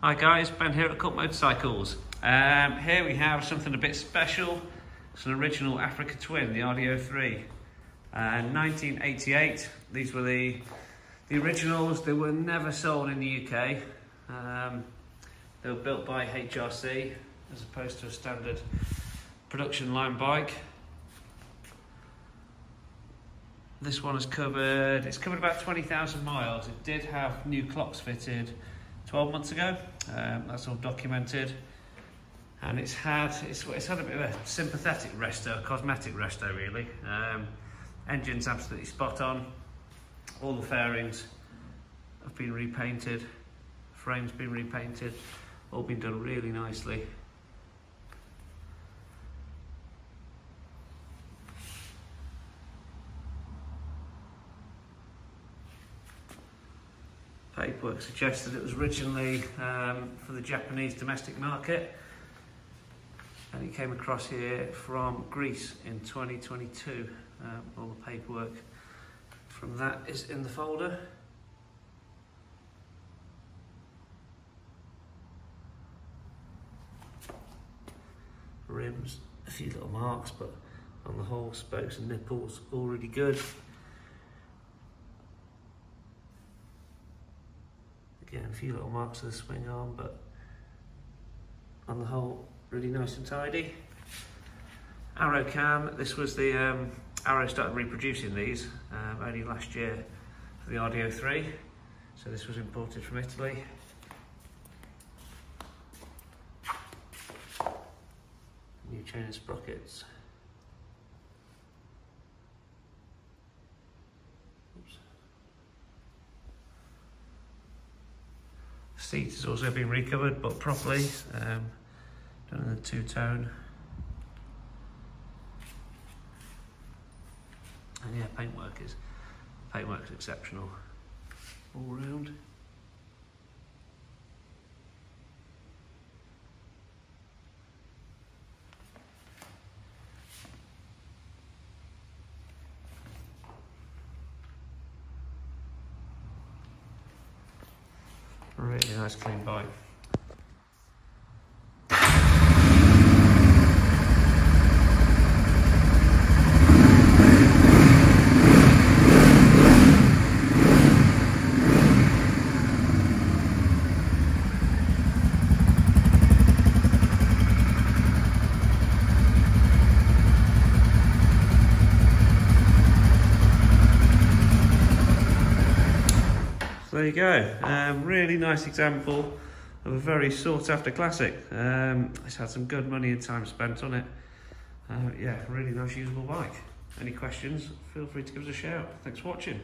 Hi guys, Ben here at Cut Motorcycles. Here we have something a bit special. It's an original Africa Twin, the RD03. 1988, these were the originals. They were never sold in the UK. They were built by HRC as opposed to a standard production line bike. This one has covered about 20,000 miles. It did have new clocks fitted 12 months ago. That's all documented. And it's had a bit of a sympathetic resto, a cosmetic resto really. Engine's absolutely spot on. All the fairings have been repainted. Frame's been repainted. All been done really nicely. Paperwork suggests that it was originally for the Japanese domestic market, and it came across here from Greece in 2022. All the paperwork from that is in the folder. Rims, a few little marks, but on the whole, spokes and nipples all really good. Again, a few little marks of the swing arm, but on the whole, really nice and tidy. Arrow cam, this was the Arrow started reproducing these only last year for the RD03, so this was imported from Italy. New chain and sprockets. Seat has also been recovered, but properly, done in the two-tone. And yeah, paintwork's exceptional all round. Really nice clean bike. There you go, really nice example of a very sought after classic. It's had some good money and time spent on it. Yeah, really nice usable bike. Any questions, feel free to give us a shout. Thanks for watching.